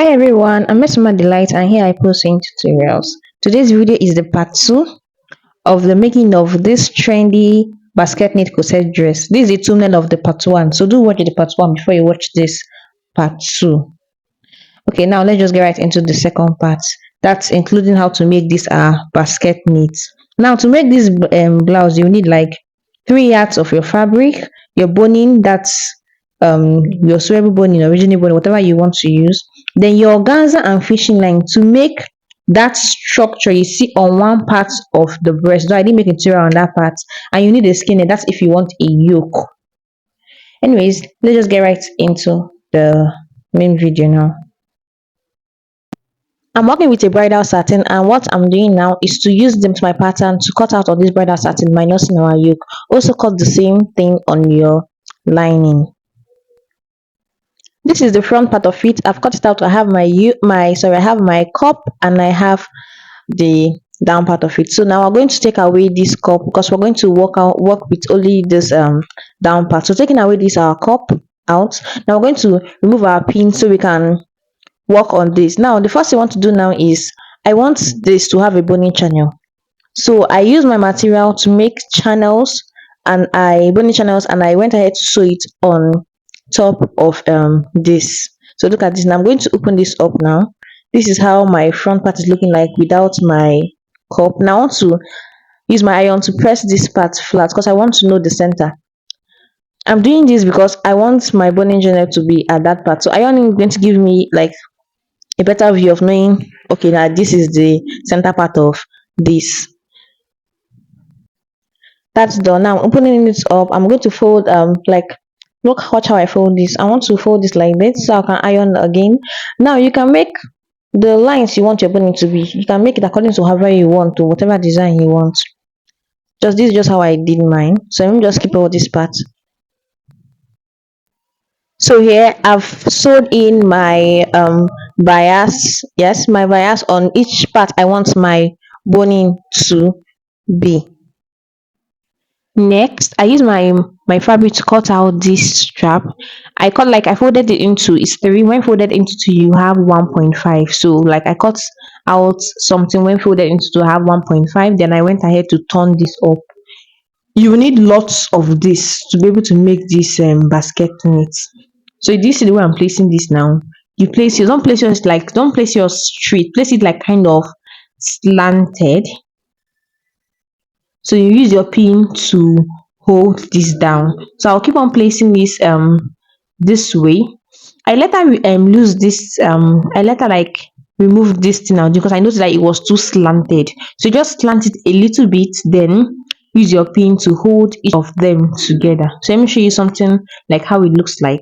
Hi everyone, I'm Miss Delight and here I post in tutorials. Today's video is the part 2 of the making of this trendy basket knit corset dress. This is the thumbnail of the part 1, so do watch the part 1 before you watch this part 2. Okay, now let's just get right into the second part. That's including how to make this basket knit. Now to make this blouse, you need like 3 yards of your fabric, your boning, that's your sewable boning, original boning, whatever you want to use. Then your organza and fishing line to make that structure you see on one part of the breast. So I didn't make a tutorial on that part. And you need a skin, that's if you want a yoke. Anyways, let's just get right into the main video now. I'm working with a bridal satin, and what I'm doing now is to use them to my pattern to cut out of this bridal satin minus in our yoke. Also cut the same thing on your lining. This is the front part of it. I've cut it out. I have I have my cup and I have the down part of it. So now we're going to take away this cup because we're going to work with only this down part. So taking away this our cup out, now we're going to remove our pin so we can work on this. Now the first thing I want to do now is I want this to have a boning channel. So I use my material to make channels and boning channels, and I went ahead to sew it on top of this. So look at this. Now I'm going to open this up now. This is how my front part is looking like without my cup. Now I want to use my iron to press this part flat because I want to know the center. I'm doing this because I want my boning channel to be at that part. So iron is going to give me like a better view of knowing, okay, now this is the center part of this. That's done. Now I'm opening it up. I'm going to fold like watch how I fold this. I want to fold this like this so I can iron again. Now you can make the lines you want your boning to be. You can make it according to however you want, to whatever design you want. This is just how I did mine. So let me just keep all this part. So here I've sewed in my bias. Yes, my bias on each part I want my boning to be. Next, I use my fabric to cut out this strap. I folded it into, it's 3. When folded into 2 you have 1.5. So like I cut out something when folded into 2 I have 1.5. Then I went ahead to turn this up. You need lots of this to be able to make this basket knit. So this is the way I'm placing this now. You place yours, don't place yours straight, place it like kind of slanted. So you use your pin to hold this down. So I'll keep on placing this this way. I let her lose this I let her like remove this thing out because I noticed that it was too slanted. So just slant it a little bit, then use your pin to hold each of them together. So let me show you something like how it looks like.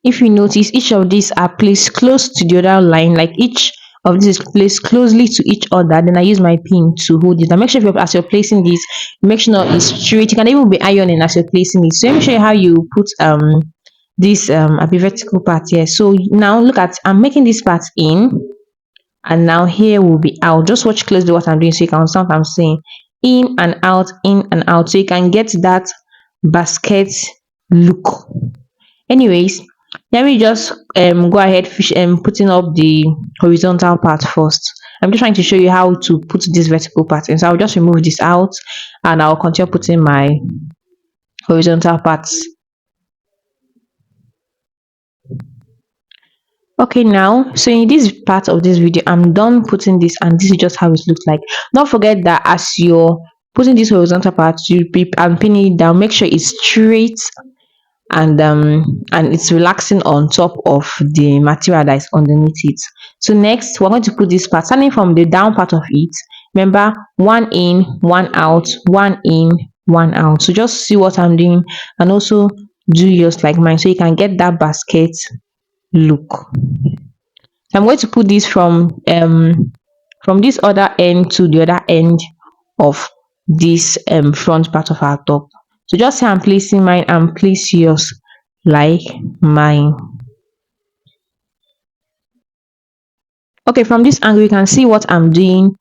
If you notice, each of these are placed close to the other line, like each of these is placed closely to each other. Then I use my pin to hold it. Now make sure as you're placing this, make sure it's straight. You can even be ironing as you're placing it. So let me show you how you put this a vertical part here. So now look at, I'm making this part in, and now here will be out. Just watch closely what I'm doing so you can understand what I'm saying. In and out, so you can get that basket look. Anyways, let me just go ahead putting up the horizontal part first. I'm just trying to show you how to put this vertical part in. So I'll just remove this out and I'll continue putting my horizontal parts. Okay, now so in this part of this video I'm done putting this, and this is just how it looks like. Don't forget that as you're putting this horizontal part, you and pinning it down, make sure it's straight and it's relaxing on top of the material that is underneath it. So next we're going to put this part starting from the down part of it. Remember, 1 in, 1 out, 1 in, 1 out. So just see what I'm doing and also do yours like mine so you can get that basket look. So I'm going to put this from this other end to the other end of this front part of our top. So just say I'm placing mine and place yours like mine. Okay, from this angle you can see what I'm doing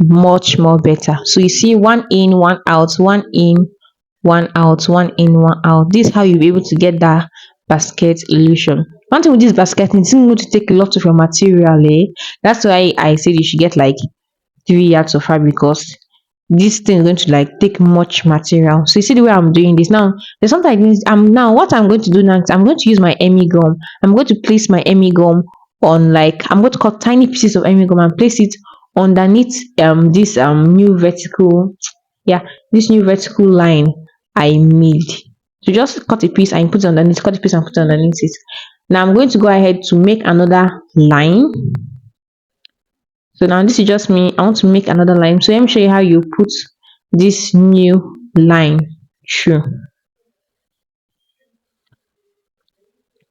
much more better. So you see 1 in, 1 out, 1 in, 1 out, 1 in, 1 out. This is how you'll be able to get that basket illusion. One thing with this basket, it's going to take a lot of your material, eh? That's why I said you should get like 3 yards of fabric, because this thing is going to like take much material. So you see the way I'm doing this now. There's something like this. Now what I'm going to do next, I'm going to use my Emmy gum. I'm going to place my Emmy gum on, like, I'm going to cut tiny pieces of Emmy gum and place it underneath this new vertical, yeah, this new vertical line I made. So just cut a piece and put it underneath, cut a piece and put it underneath it. Now I'm going to go ahead to make another line. So now this is just me. I want to make another line. So let me show you how you put this new line through.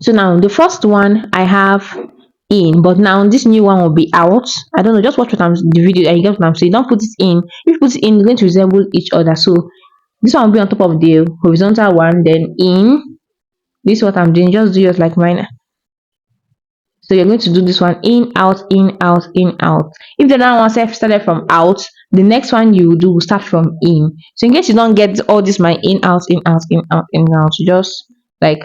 So now the first one I have in, but now this new one will be out. I don't know, just watch what I'm the video and you get what I'm saying. Don't put it in. If you put it in, it's going to resemble each other. So this one will be on top of the horizontal one, then in. This is what I'm doing. Just do yours like mine. So you're going to do this one in, out, in, out, in, out. If the other one started from out, the next one you do will start from in. So in case you don't get all this, my in, out, in, out, in, out, in, out, you just like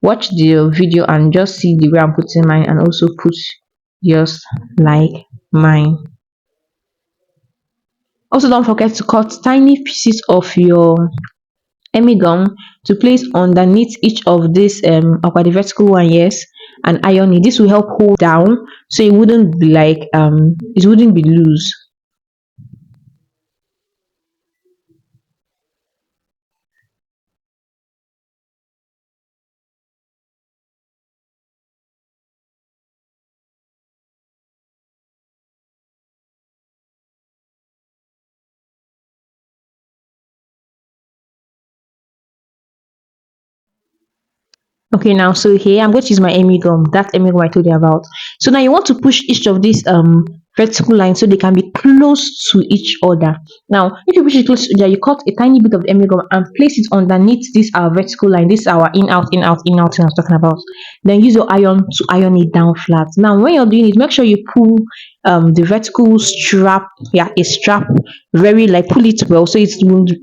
watch the video and just see the way I'm putting mine, and also put yours like mine. Also, don't forget to cut tiny pieces of your Emmy gum to place underneath each of this upper the vertical one, yes, and iron it. This will help hold down so it wouldn't be like it wouldn't be loose. Okay, now so here I'm going to use my Emmy gum, that Emmy gum I told you about. So now you want to push each of these vertical lines so they can be close to each other. Now if you push it close to each other, you cut a tiny bit of the Emmy gum and place it underneath this our vertical line. This is our in out in out in out thing I was talking about. Then use your iron to iron it down flat. Now when you're doing it, make sure you pull the vertical strap, yeah, a strap, very like pull it well so it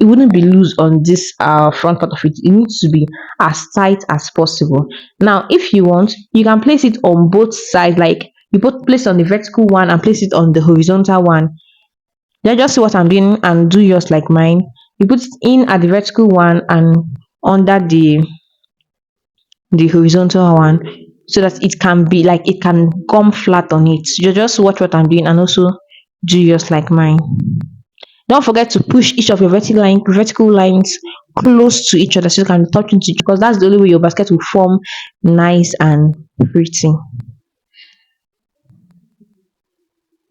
wouldn't be loose on this front part of it. It needs to be as tight as possible. Now if you want, you can place it on both sides, like you both place on the vertical one and place it on the horizontal one. Then just see what I'm doing and do yours like mine. You put it in at the vertical one and under the horizontal one, so that it can be like it can come flat on it. You just watch what I'm doing and also do yours like mine. Don't forget to push each of your vertical lines close to each other so you can touch into each, because that's the only way your basket will form nice and pretty.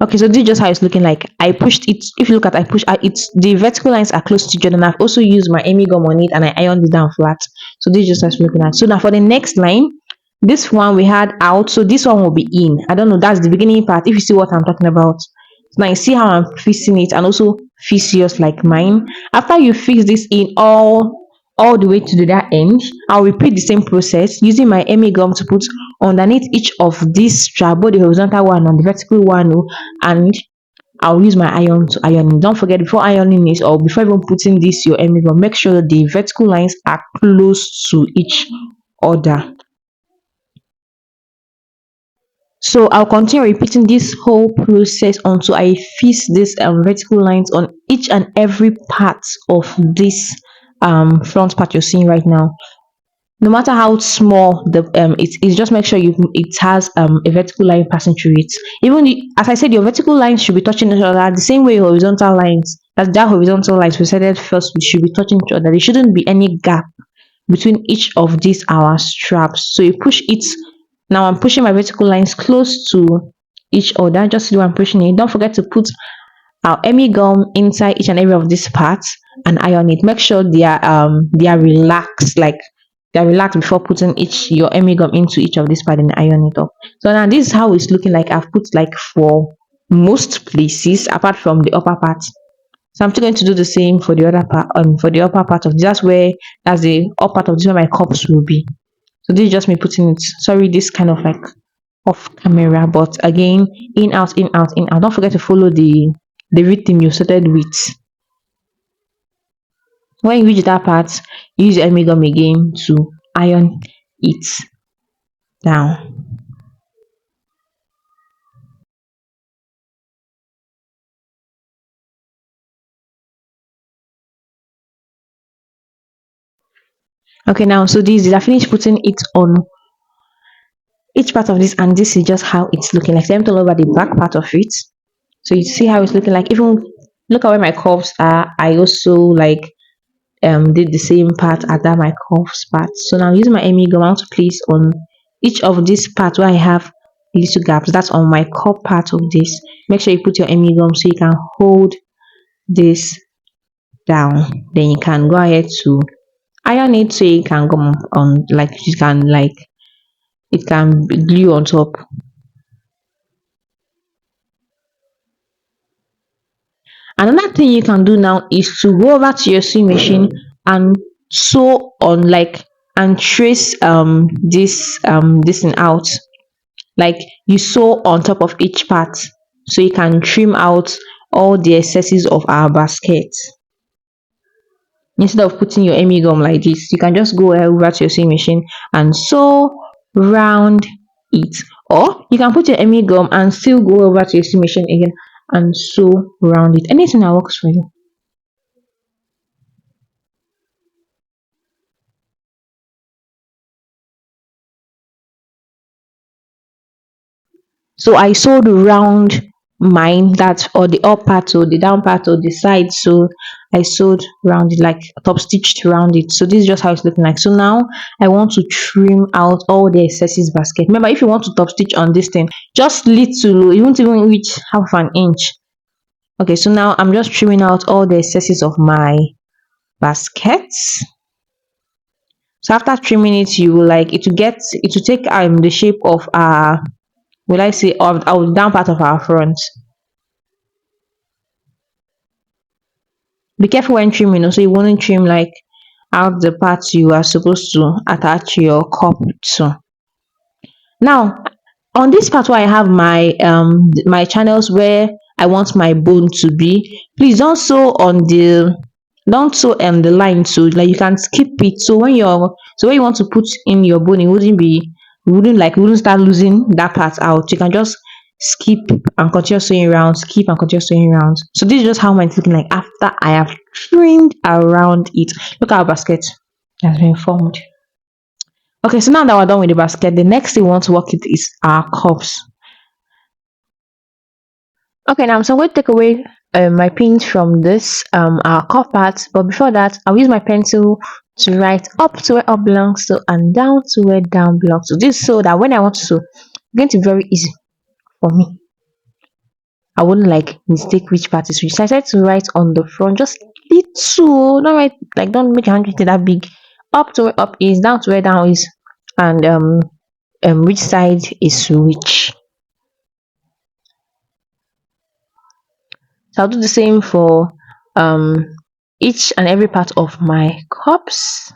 Okay, so this is just how it's looking like. I pushed it. If you look at, I push it's the vertical lines are close to each other, and I've also used my Emmy gum on it and I ironed it down flat. So this is just how it's looking like. So now for the next line, this one we had out, so this one will be in. I don't know, that's the beginning part. If you see what I'm talking about. Now you see how I'm fixing it, and also fix yours like mine. After you fix this in all the way to the other end, I'll repeat the same process using my Emmy gum to put underneath each of these strap, both the horizontal one and the vertical one, oh, and I'll use my iron to iron it. Don't forget, before ironing it or before even putting this your Emmy gum, make sure the vertical lines are close to each other. So I'll continue repeating this whole process until I fix these vertical lines on each and every part of this front part you're seeing right now. No matter how small the it is, just make sure it has a vertical line passing through it. Even as I said, your vertical lines should be touching each other the same way your horizontal lines. That horizontal lines we said it first, we should be touching each other. There shouldn't be any gap between each of these our straps. So you push it. Now I'm pushing my vertical lines close to each other. Just do I'm pushing it. Don't forget to put our Emmy gum inside each and every of these parts and iron it. Make sure they are relaxed, like they're relaxed before putting each your Emmy gum into each of these parts and iron it up. So now this is how it's looking like. I've put like for most places apart from the upper part. So I'm still going to do the same for the other part, for the upper part of this. That's the upper part of this where my cups will be. So this is just me putting it. Sorry, this kind of like off camera, but again, in out, in out, in out. Don't forget to follow the rhythm you started with. When you reach that part, use your Emmy gum again to iron it down. Okay, now so this is I finished putting it on each part of this, and this is just how it's looking like. So let me talk about the back part of it. So you see how it's looking like. Even look at where my curves are. I also like did the same part at that my curves part. So now using my Emi gum, I want to place on each of these parts where I have little gaps. That's on my cup part of this. Make sure you put your Emi gum so you can hold this down. Then you can go ahead to iron it so you can go on like you can like it can glue on top. Another thing you can do now is to go over to your sewing machine and sew on like and trace this thing out. Like you sew on top of each part so you can trim out all the excesses of our basket. Instead of putting your Emi gum like this, you can just go over to your sewing machine and sew round it. Or you can put your Emi gum and still go over to your sewing machine again and sew round it. Anything that works for you. So I sewed around mine, that or the up part or the down part or the side. So I sewed around it like top stitched around it. So this is just how it's looking like. So now I want to trim out all the excesses basket. Remember, if you want to top stitch on this thing, just little, you won't even reach half an inch. Okay, so now I'm just trimming out all the excesses of my baskets. So after trimming it, you will like it will take the shape of will I say of our down part of our front. Be careful when trimming, so you won't trim like out the parts you are supposed to attach your cup to. Now, on this part where I have my channels where I want my bone to be, please don't sew the line, so like you can skip it. So when you want to put in your bone, it wouldn't start losing that part out. You can just skip and continue sewing around, skip and continue sewing around. So this is just how mine's looking like after I have trimmed around it. Look at our basket has been formed. Okay, so now that we're done with the basket, the next thing we want to work with is our cups. Okay, now so I'm going to take away my pins from this our cup part, but before that, I'll use my pencil to write up to where up belongs to and down to where down belongs to. This so that when I want to sew, it's going to be very easy for me. I wouldn't like mistake which part is which. So I decided to write on the front just little, not write like don't make your handwriting that big. Up to where up is, down to where down is, and which side is which. So I'll do the same for um each and every part of my cups.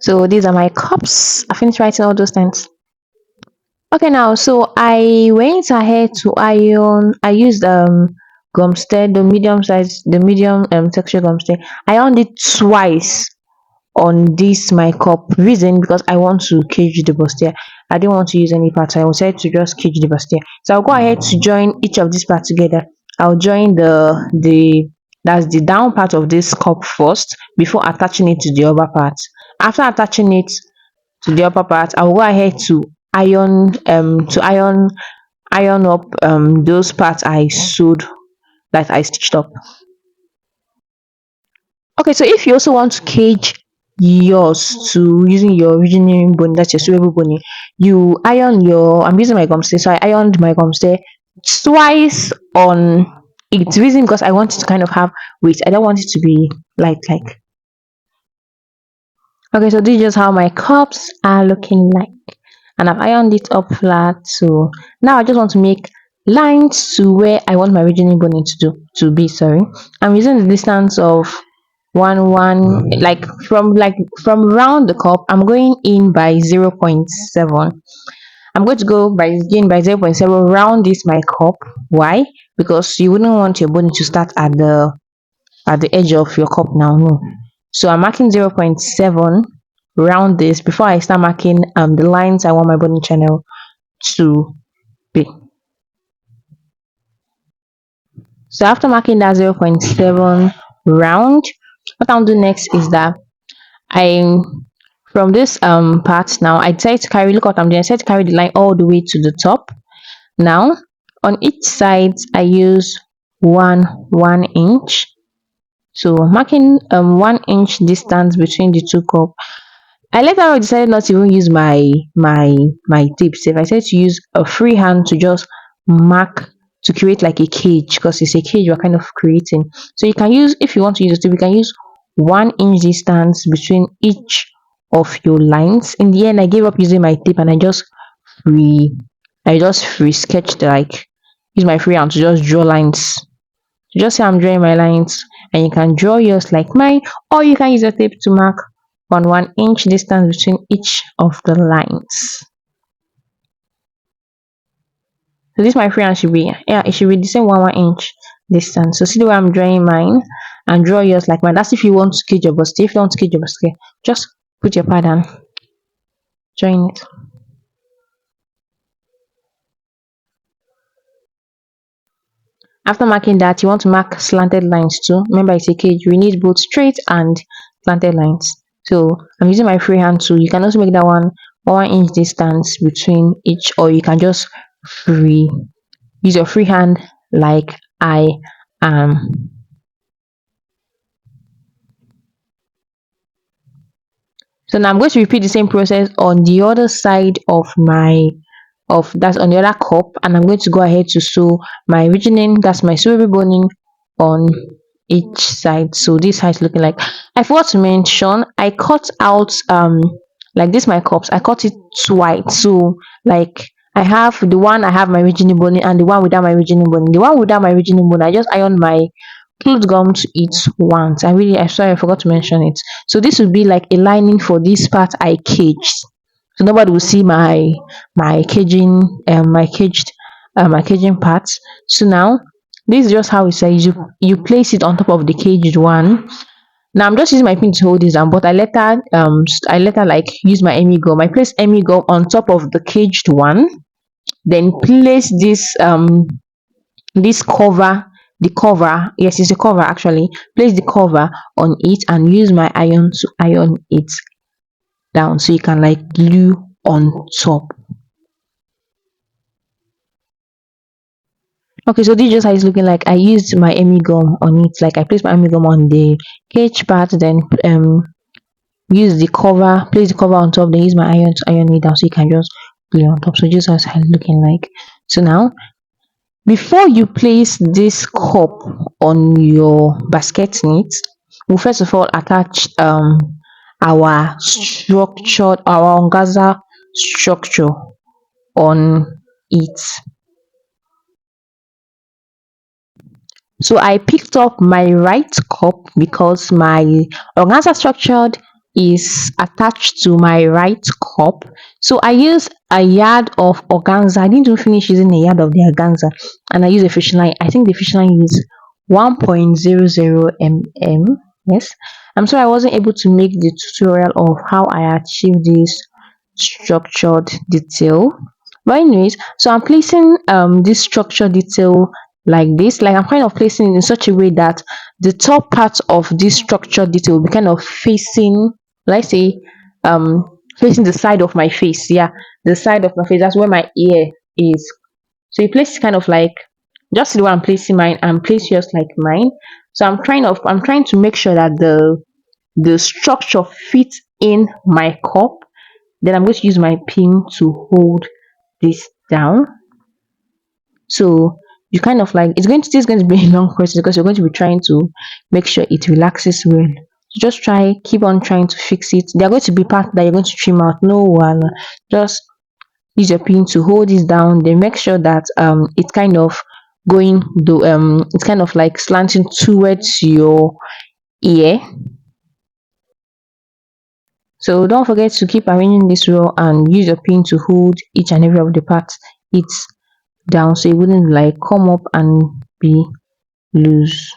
So these are my cups. I finished writing all those things. Okay, now so I went ahead to iron. I used gumstead, the medium texture gumstead. I ironed it twice on this my cup. Reason because I want to cage the bustier. I didn't want to use any parts. I decided to just cage the bustier. So I'll go ahead to join each of these parts together. I'll join the that's the down part of this cup first before attaching it to the upper part. After attaching it to the upper part, I'll go ahead to iron up those parts I sewed that I stitched up. Okay, so if you also want to cage yours to using your original bone, that's your sewable bone, you iron your I'm using my gum stay, so I ironed my gum stay twice on it. Reason because I want it to kind of have weight. I don't want it to be like okay, so this is just how my cups are looking like. And I've ironed it up flat. So now I just want to make lines to where I want my original boning to be. Sorry, I'm using the distance of one from round the cup. I'm going in by 0.7. I'm going to go by again by 0.7 round this my cup. Why? Because you wouldn't want your boning to start at the edge of your cup now. No. So I'm marking 0.7 round this before I start marking the lines I want my body channel to be. So after marking that 0.7 round, what I'll do next is that I from this part now I decided to carry, look what I'm doing, I decided to carry the line all the way to the top. Now on each side I use 1 inch. So marking 1 inch distance between the two cup. I later on decided not to even use my tape safe. I said to use a free hand to just mark, to create like a cage, because it's a cage we're kind of creating. So you can use, if you want to use a tape, you can use 1 inch distance between each of your lines. In the end, I gave up using my tape and free I just free sketched, like use my free hand to just draw lines. Just say I'm drawing my lines, and you can draw yours like mine, or you can use a tape to mark on 1 inch distance between each of the lines. So this my freehand should be, yeah, it should be the same 1 inch distance. So see the way I'm drawing mine, and draw yours like mine. That's if you want to cage your bust. If you don't want to cage your bust, just put your pad and join it. After marking that, you want to mark slanted lines too. Remember, it's a cage. We need both straight and slanted lines. So I'm using my freehand tool. You can also make that 1 inch distance between each, or you can just free use your free hand like I am. So now I'm going to repeat the same process on the other side of that's on the other cup, and I'm going to go ahead to sew my rigging, that's my sewable boning, on each side. So this side is looking like, I forgot to mention, I cut out like this my cups, I cut it twice. So like I have the one I have my rigging boning, and the one without my rigging boning. The one without my rigging boning, I just iron my cloth gum to it once. I'm sorry, I forgot to mention it. So this would be like a lining for this part I caged, so nobody will see my caging my caging parts. So now this is just how it says, you place it on top of the caged one. Now I'm just using my pin to hold this down, but I later like use my emi gum. I place emi gum on top of the caged one, then place this cover, the cover, yes, it's the cover actually, place the cover on it and use my iron to iron it down, so you can like glue on top. Okay, so this is just how it's looking like. I used my emi gum on it, like I placed my emi gum on the cage part, then use the cover, place the cover on top, then use my iron to iron it down, so you can just glue on top. So just as it's looking like. So now before you place this cup on your basket knit, we'll first of all attach our organza structure on it. So I picked up my right cup because my organza structure is attached to my right cup. So I use a yard of organza. I didn't even finish using a yard of the organza, and I use a fishing line. I think the fishing line is 1.00 mm. Yes, I'm sorry I wasn't able to make the tutorial of how I achieved this structured detail. But anyways, so I'm placing this structured detail like this, like I'm kind of placing it in such a way that the top part of this structured detail will be kind of facing, let's say, facing the side of my face. Yeah, the side of my face, that's where my ear is. So you place it kind of like, just the way I'm placing mine, and place yours like mine. So I'm trying to make sure that the structure fits in my cup. Then I'm going to use my pin to hold this down. So you kind of like, this is going to be a long process because you're going to be trying to make sure it relaxes well. So just keep on trying to fix it. There are going to be parts that you're going to trim out. No one, just use your pin to hold this down. Then make sure that it's kind of it's kind of like slanting towards your ear. So don't forget to keep arranging this row and use your pin to hold each and every of the parts it's down, so it wouldn't like come up and be loose.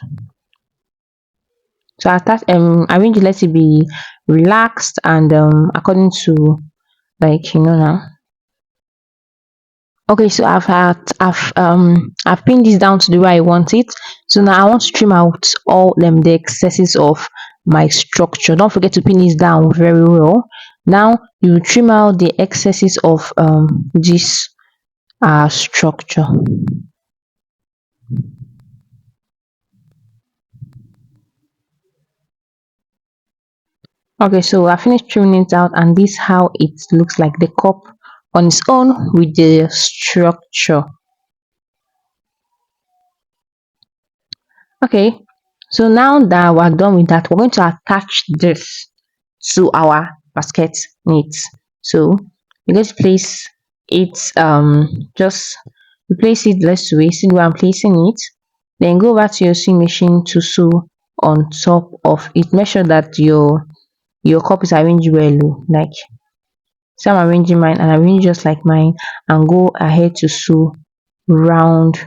So attach arrange it, let it be relaxed and according to, like, now. Okay, so I've pinned this down to the way I want it. So now I want to trim out all the excesses of my structure. Don't forget to pin this down very well. Now you trim out the excesses of this structure. Okay, so I finished trimming it out, and this how it looks like, the cup on its own with the structure. Okay, so now that we're done with that, we're going to attach this to our basket needs. So you're going to place it, just place it less way, see where I'm placing it. Then go back to your sewing machine to sew on top of it. Make sure that your cup is arranged well, oh, like, so I'm arranging mine and arrange just like mine, and go ahead to sew round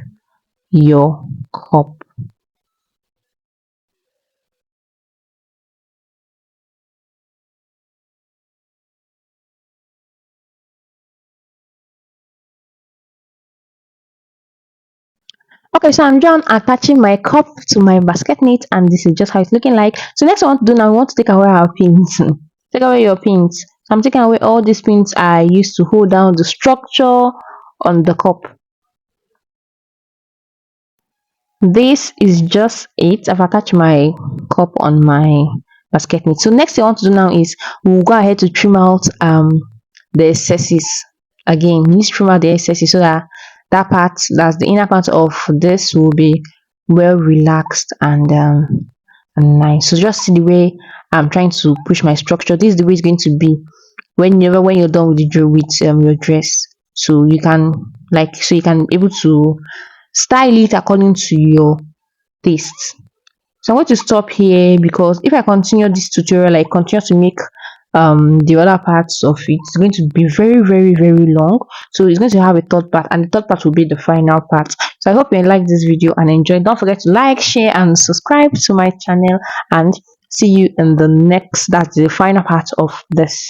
your cup. Okay, so I'm done attaching my cup to my basket knit, and this is just how it's looking like. So next, I want to do now, we want to take away our pins. Take away your pins. So I'm taking away all these pins I used to hold down the structure on the cup. This is just it. I've attached my cup on my basket knit. So next thing I want to do now is we'll go ahead to trim out the excesses. Again, we need to trim out the excesses so that that part, that's the inner part of this, will be well relaxed and nice. So just see the way I'm trying to push my structure. This is the way it's going to be whenever when you're done with the with your dress. So you can, like, so you can able to style it according to your taste. So I'm going to stop here, because if I continue this tutorial, I continue to make the other parts of it, it's going to be very, very, very long. So it's going to have a third part, and the third part will be the final part. So I hope you like this video and enjoy. Don't forget to like, share, and subscribe to my channel, and see you in the next, that's the final part of this.